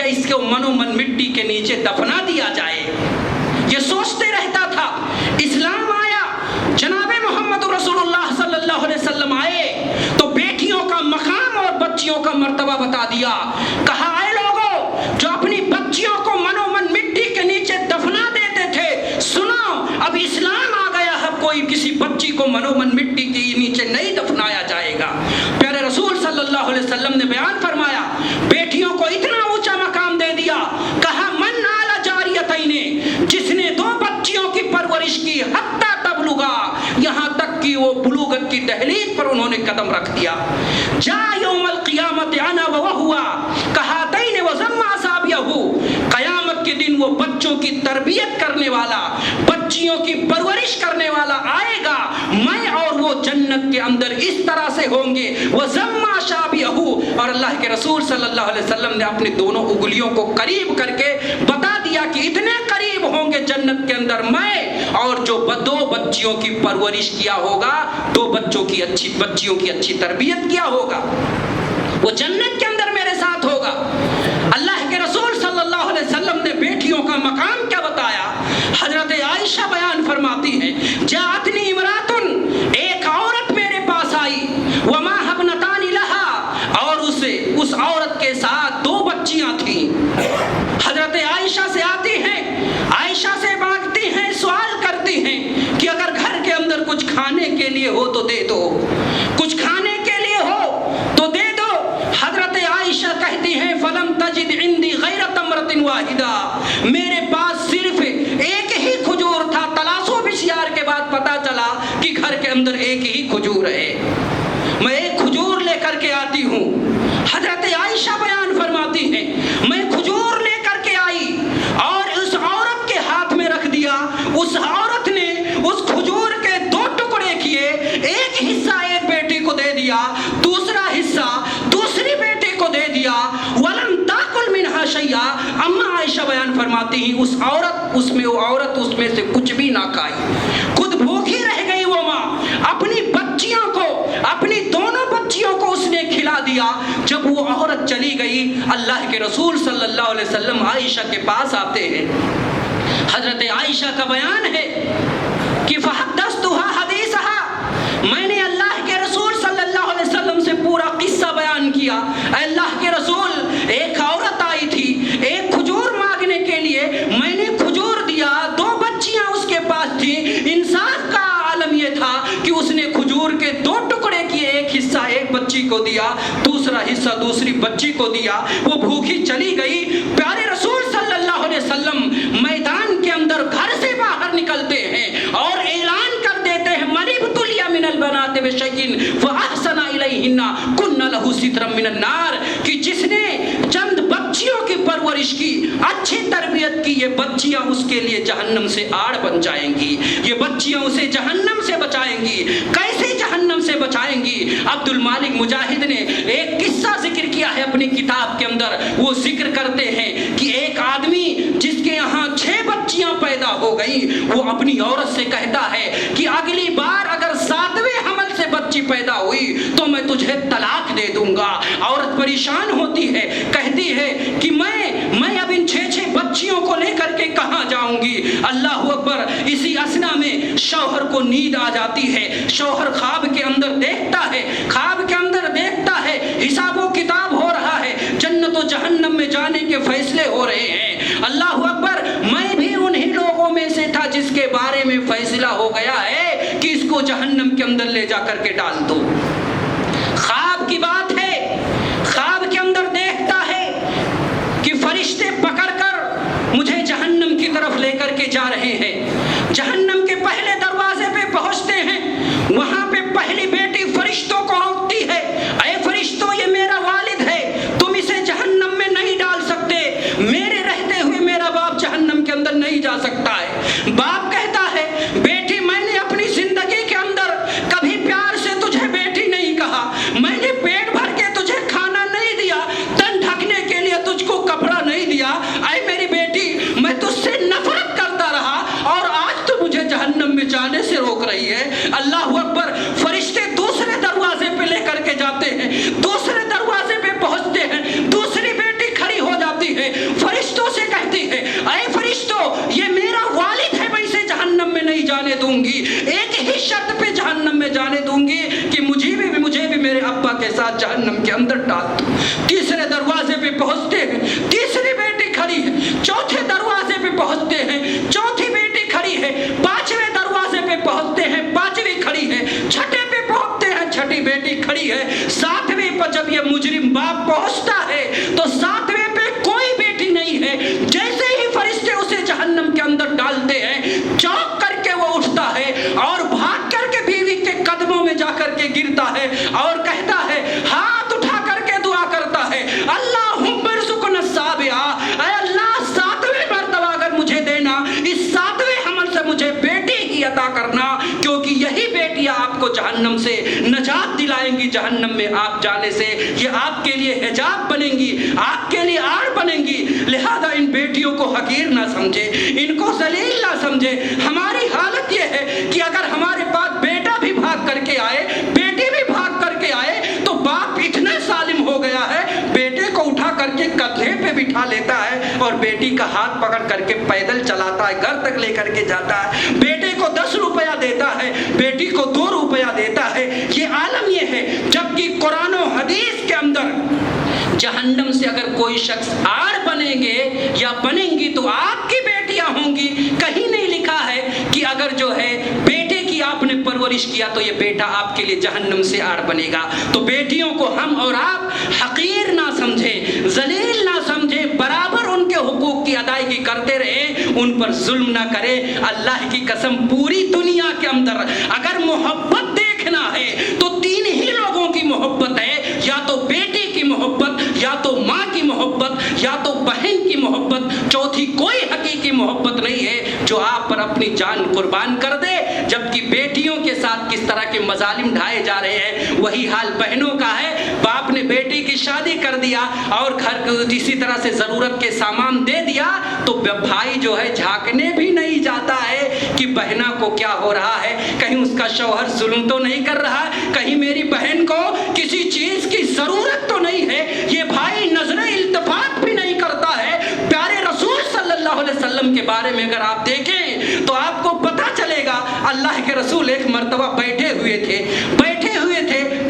اس को मनोमन मिट्टी के नीचे दफना दिया जाए। ये सोचते रहता था। इस्लाम आया, जनाबे मोहम्मद रसूलुल्लाह सल्लल्लाहु अलैहि वसल्लम आए तो बेटियों का मकाम और बच्चियों का मर्तबा बता दिया। कहा, आए लोगों जो अपनी बच्चियों को मनोमन मिट्टी के नीचे दफना देते थे, सुनो अब इस्लाम आ गया है, कोई किसी बच्ची को मनोमन मिट्टी के नीचे नहीं दफनाया जाएगा। प्यारे रसूल सल्लल्लाहु अलैहि वसल्लम ने बयान फरमाया, बेटियों को इतना ऊंचा मकाम दे दिया। कहा, मन आला जारियतैने, जिसने दो बच्चियों की परवरिश की, हत्ता तबलुगा, यहाँ तक कि वो बुलूगत की दहलीज पर उन्होंने कदम रख दिया। जा यौमल क़ियामत अना व हुआ कहा तैने व ज़म्मा साबियहु, क़यामत के दिन वो बच्चों की तरबियत करने वाला, बच्चियों की परवरिश करने वाला आएगा, मैं और वो जन्नत के अंदर इस तरह से होंगे। व ज़म्मा शाबियहु, और अल्लाह के रसूल सल्लल्लाहु अलैहि वसल्लम ने अपनी दोनों उंगलियों को करीब करके बता दिया कि इतने करीब होंगे जन्नत के अंदर मैं और जो दो बच्चियों की परवरिश किया होगा, दो बच्चियों की अच्छी तरबियत किया होगा, वो जन्नत के अंदर मेरे साथ होगा। अल्लाह के रसूल सल्लल्लाहु अलैहि वसल्लम ने बेटियों का मकाम क्या बताया? हजरत आयशा बयान फरमाती हैं, जातनी इमरातुन, एक औरत मेरे पास आई, वमा हबनतानी लहा, और उस औरत के साथ दो बच्चियां थीं। हजरत आयशा से आती हैं, आयशा से मांगती हैं, सवाल करती हैं कि अगर घर के अंदर कुछ खाने के लिए हो तो दे दो, कुछ खाने के लिए हो तो दे दो। हजरत आयशा कहती हैं, फलम तजिद इंदी गैर तमरतिन वाहिदा, मेरे पास सिर्फ एक ही खजूर था। तलाशो बिशियार के बाद पता चला कि घर के अंदर एक ही खजूर है। मैं एक खजूर लेकर के आती हूँ। हजरत आयशा बयान फरमाती हैं, मैं खजूर लेकर के आई और उस औरत के हाथ में रख दिया। उस औरत ने उस खजूर के दो टुकड़े किए, एक हिस्सा एक बेटी को दे दिया, दूसरा हिस्सा दूसरी बेटी को दे दिया। वलम ताकुल मिनहा शैया, अम्मा आयशा बयान फरमाती हैं, उस औरत उसमें से कुछ भी ना खाई, खुद भूखी रह गई। वो माँ अपनी बच्चियों को, अपनी दोनों बच्चियों को उसने खिला दिया। जब वो औरत चली गई, अल्लाह के रसूल सल्लल्लाहु अलैहि वसल्लम आयशा के पास आते हैं। हजरत आयशा का बयान है कि फहद्दस्तुहा हदीसहा, मैंने अल्लाह के रसूल सल्लल्लाहु अलैहि वसल्लम से पूरा किस्सा बयान किया। अल्लाह के रसूल, एक औरत आई थी एक खजूर मांगने के लिए, मैंने खजूर दिया, दो बच्चियां उसके पास थी। इंसाफ का आलम यह था कि उसने खजूर के दो टुकड़े किए, एक हिस्सा एक बच्ची को दिया, दूसरा हिस्सा दूसरी बच्ची को दिया। वो भूखी चली गई। प्यारे रसूल सल्लल्लाहु अलैहि वसल्लम मैदान के अंदर घर से बाहर निकलते हैं और ऐलान कर देते हैं, मनिबतुलिया मिनल बनाते बिशैइन फअहसना इलैहिन्ना कुन्ना लहु सित्रम मिनन नार, कि जिसने चंद बच्चियों की परवरिश की, अच्छी तरबियत की, ये बच्चियां उसके लिए जहन्नम से आड़ बन जाएंगी, ये बच्चियां उसे जहन्नम से बचाएंगी। कैसे जहन्नम से बचाएंगी? अब्दुल मालिक मुजाहिद ने एक किस्सा जिक्र किया है अपनी किताब के अंदर। वो जिक्र करते हैं कि एक आदमी जिसके यहाँ 6 बच्चियां पैदा हो गई, वो अपनी औरत से कहता है कि अगली बार अगर 7वें हमल से बच्ची पैदा हुई तो मैं तुझे तलाक दे दूंगा। औरत परेशान होती है, कहती है कि मैं अब इन 6 बच्चियों को लेकर के कहाँ जाऊंगी। अल्लाह अकबर। इसी असना में शौहर को नींद आ जाती है। शौहर ख्वाब के अंदर देखता है, हिसाबो किताब हो रहा है, जन्नत और जहन्नम में जाने के फैसले हो रहे हैं। अल्लाह अकबर। मैं भी उन्हीं लोगों में से था जिसके बारे में फैसला हो गया है कि इसको जहन्नम के अंदर ले जा करके डाल दो। ख्वाब की बात है, ख्वाब के अंदर देखता है कि फरिश्ते पकड़कर मुझे जहन्नम की तरफ लेकर के जा रहे हैं। जहन्नम के पहले दरवाजे पे पहुंचते हैं, वहां पे पहली बेटी फरिश्तों को रोकती है, ऐ फरिश्तों, ये मेरा वालिद है, तुम इसे जहन्नम में नहीं डाल सकते, मेरे रहते हुए मेरा बाप जहन्नम के अंदर नहीं जा सकता है। बाप कहता है, बेटी मैंने अपनी जिंदगी के अंदर कभी प्यार से तुझे खड़ी है, चौथे दरवाजे पे पहुंचते हैं, चौथी बेटी खड़ी है, पांचवें दरवाजे पे पहुंचते हैं, पांचवी खड़ी है, छठे पे पहुंचते हैं, छठी बेटी खड़ी है, सातवें पर जब ये मुजरिम बाप पहुंचता है तो सातवें पे कोई बेटी नहीं है। जैसे ही फरिश्ते उसे जहन्नम के अंदर डालते हैं, चौंक करके वो उठता है और भाग करके बीवी के कदमों में जाकर के गिरता है और कहता है, हाथ उठा करके दुआ करता है, अल्लाहुम्मा इरज़ुक़ना साबिआ, ऐ अल्लाह सातवें मर्तबा अगर मुझे देना, इस सातवें हमल से मुझे बेटी ही अता करना, क्योंकि यही बेटियां आपको जहन्नम से नजात दिलाएंगी, जहन्नम में आप जाने से ये आपके लिए हिजाब बनेंगी, आपके लिए आड़ बनेंगी। लिहाजा इन बेटियों को हकीर ना समझे, इनको जलील ना समझे। हमारी हालत ये है कि अगर हमारे पास बेटा भी भाग करके आए, बेटी भी भाग करके आए, तो बाप इतना सालिम हो गया है, बेटे को उठा करके कंधे पे बिठा लेता है और बेटी का हाथ पकड़ करके पैदल चलाता है, घर तक लेकर के जाता है, बेटे को 10 रुपया देता है, बेटी को 2 रुपया देता है। ये आलम ये है। जबकि कुरान और हदीस के अंदर जहन्नम से अगर कोई शख्स आड़ बनेंगे या बनेंगी तो आपकी बेटियां होंगी। कहीं नहीं लिखा है कि अगर जो है बेटे की आपने परवरिश किया तो ये बेटा आपके लिए जहन्नम से आड़ बनेगा। तो बेटियों को हम और आप हकीर ना समझें, जलील ना समझें, बराबर उनके हुकूक की अदायगी करते रहें, उन पर जुल्म ना करें। अल्लाह की कसम, पूरी दुनिया के अंदर अगर मोहब्बत देखना है तो 3 ही लोगों की मोहब्बत है, या तो बेटी की मोहब्बत, या तो माँ की मोहब्बत, या तो बहन की मोहब्बत। चौथी कोई हकीकी मोहब्बत नहीं है जो आप पर अपनी जान कुर्बान कर दे। जबकि बेटियों के साथ किस तरह के मजालिम ढाए जा रहे हैं, वही हाल बहनों का है। बाप ने बेटी की शादी कर दिया और घर को इसी तरह से जरूरत के सामान दे दिया, तो भाई जो है झांकने भी नहीं जाता है कि बहना को क्या हो रहा है, कहीं उसका शौहर जुल्म तो नहीं कर रहा, कहीं मेरी बहन को किसी चीज की जरूरत तो नहीं है। ये भाई नजरे इल्तिफात भी नहीं करता है। प्यारे रसूल सल्लल्लाहु अलैहि वसल्लम के बारे में अगर आप देखें तो आपको पता चलेगा, अल्लाह के रसूल एक मर्तबा बैठे हुए थे,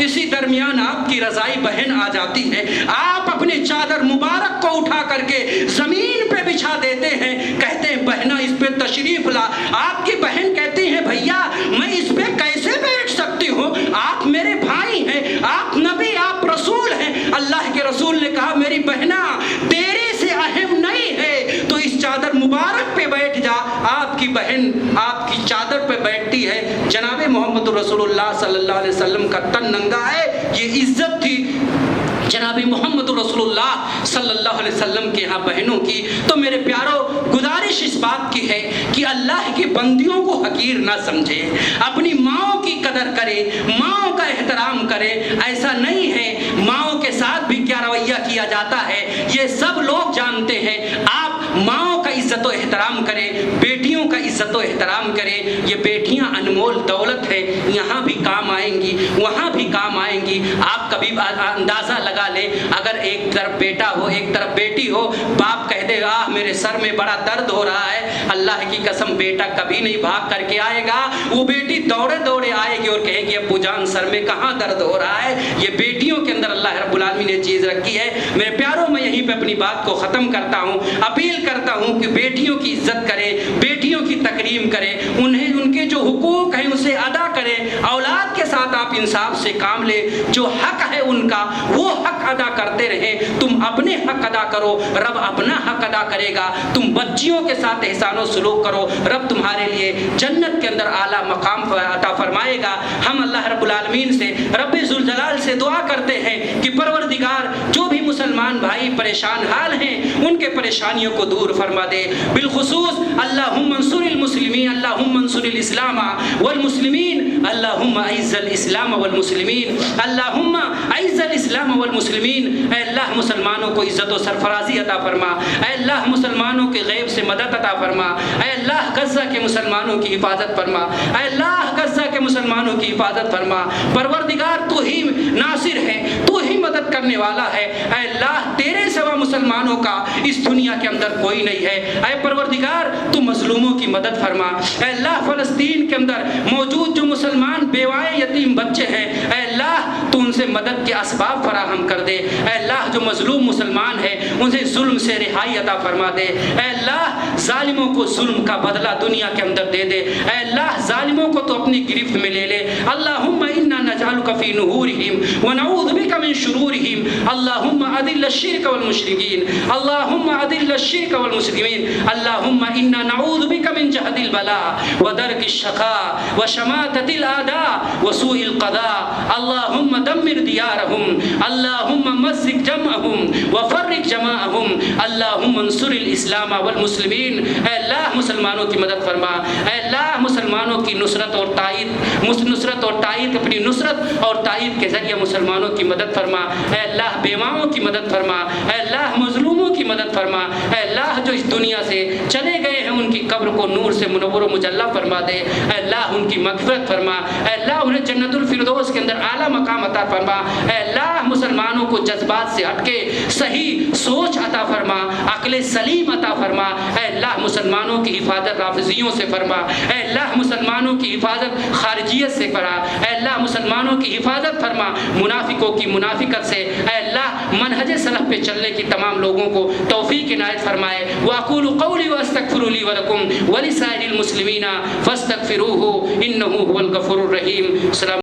इसी दरमियान आपकी रजाई बहन आ जाती है, आप अपने चादर मुबारक को उठा करके जमीन पे बिछा देते हैं, कहते हैं बहना इस पे तशरीफ ला। आपकी बहन कहती है, भैया मैं इस पे कैसे बैठ सकती हूँ, आप मेरे भाई हैं, आप नबी, आप रसूल हैं। अल्लाह के रसूल ने कहा, मेरी बहना तेरे से अहम नहीं है तो इस चादर मुबारक पे बैठ जा। आपकी बहन आपकी चादर पे बैठती है। जनाबे मोहम्मद रसूलुल्लाह सल्लल्लाहु अलैहि वसल्लम का तन नंगा है, ये इज्जत थी जनाबे मोहम्मद रसूलुल्लाह सल्लल्लाहु अलैहि वसल्लम के यहाँ बहनों की। तो मेरे प्यारो, गुजारिश इस बात की है कि अल्लाह की बंदियों को हकीर ना समझे, अपनी माओ की कदर करे, माओ का एहतराम करे। ऐसा नहीं है, माओ के साथ भी क्या रवैया किया जाता है ये सब लोग जानते हैं। आप माओ का इज्जत व एहतराम करें, बेटियों का इज्जत व एहतराम करें। ये बेटियां अनमोल दौलत है, यहाँ भी काम आएंगी, वहाँ भी काम आएंगी। आप कभी अंदाज़ा लगा ले, अगर एक तरफ बेटा हो एक तरफ बेटी हो, बाप कह दे आह मेरे सर में बड़ा दर्द हो रहा है, अल्लाह की कसम बेटा कभी नहीं भाग करके आएगा, वो बेटी दौड़े दौड़े आएगी और कहेगी अब्बू जान सर में कहाँ दर्द हो रहा है। ये बेटियों के अंदर अल्लाह रब्बुल आलमीन ने चीज़ रखी है। मेरे प्यारों, मैं यहीं पे अपनी बात को ख़त्म करता हूँ। अपील करता हूँ कि बेटियों की इज्जत करें, बेटियों की तकरीम करें, उन्हें उनके जो हुकूक हैं उसे अदा करें। औलाद के साथ आप इंसाफ से काम ले, जो हक है उनका वो हक अदा करते रहें। तुम अपने हक अदा करो, रब अपना हक अदा करेगा। तुम बच्चियों के साथ एहसान और सलूक करो, रब तुम्हारे लिए जन्नत के अंदर आला मकाम अता फरमाएगा। हम अल्लाह रब्बुल आलमीन से, रब्बे जुल जलाल से दुआ करते हैं कि परवरदिगार जो भी मुसलमान भाई परेशान हाल हैं उनके परेशानियों को दूर फरमा दे। बिलखुसूस अल्लाहुम्मा अंसुरिल मुस्लिमीन, अल्लाहुम्मा अंसुरिल इस्लाम वल मुस्लिमीन, अल्लाहुम्मा अइज़्ज़िल इस्लाम वल मुस्लिमीन, अल्लाहुम्मा अइज़्ज़िल इस्लाम वल मुस्लिमीन। ऐ अल्लाह मुसलमानों को इज्जत और सरफराजी अता फरमा, ऐ अल्लाह मुसलमानों के गैब से मदद अता फरमा, ऐ अल्लाह गज़्ज़ा के मुसलमानों की हिफाजत फरमा, ऐ अल्लाह गज़्ज़ा के मुसलमानों की हिफाजत फरमा। परवरदिगार तू ही नासिर है, तू ही ہی مدد کرنے والا ہے۔ اے اللہ تیرے سوا مسلمانوں کا اس دنیا کے اندر کوئی نہیں ہے۔ اے پروردگار تو مظلوموں کی مدد فرما۔ اے اللہ فلسطین کے اندر موجود جو مسلمان بیوائے یتیم بچے ہیں، اے اللہ تو ان سے مدد کے اسباب فراہم کر دے۔ اے اللہ جو مظلوم مسلمان ہے انہیں ظلم سے رہائی عطا فرما دے۔ اے اللہ ظالموں کو ظلم کا بدلہ دنیا کے اندر دے دے۔ اے اللہ ظالموں کو تو اپنی گرفت میں لے لے۔ اللہم انا نجعلک فی نحورہم ونعوذ بک من شرورہم۔ اللہم اذل الشرک والمشرکین، اللہم اذل الشرک والمشرکین، اللہم انا نعوذ بک من جہد البلاء ودرک الشقاء وشماتۃ الاعداء وسوء القضاء۔ اللہم دمر دیارہم، اللہم مزق جمعہم وفرق جماعہم، اللہم انصر الاسلام والمسلمین۔ اے اللہ مسلمانوں کی مدد فرما۔ اے اللہ مسلمانوں کی نصرت اور تائید اپنی نصرت اور تائید کے ذریعے مسلمانوں کی مدد فرما۔ اے اللہ بیواؤں کی مدد فرما۔ اے اللہ مظلوموں کی مدد فرما۔ اے اللہ جو اس دنیا سے چلے گئے ہیں ان کی قبر کو نور سے منور و مجلہ فرما دے۔ اے اللہ ان کی مغفرت فرما۔ اے اللہ انہیں جنت الفردوس کے اندر اعلیٰ مقام عطا فرما۔ اے اللہ مسلمانوں کو جذبات سے ہٹ کے صحیح سوچ عطا فرما، عقل سلیم عطا فرما۔ اے اللہ مسلمانوں کی حفاظت رافضیوں سے فرما۔ اے اللہ مسلمانوں کی حفاظت خارجیت سے فرما۔ اے اللہ مسلمانوں کی حفاظت فرما منافقوں کی منافقت سے۔ اے اللہ منہج سلف پہ چلنے کی تمام لوگوں کو توفیق عنایت فرمائے۔ واقول قولی واستغفر لی ولکم ولسائر المسلمین فاستغفروہ انہ هو الغفور الرحیم۔ السلام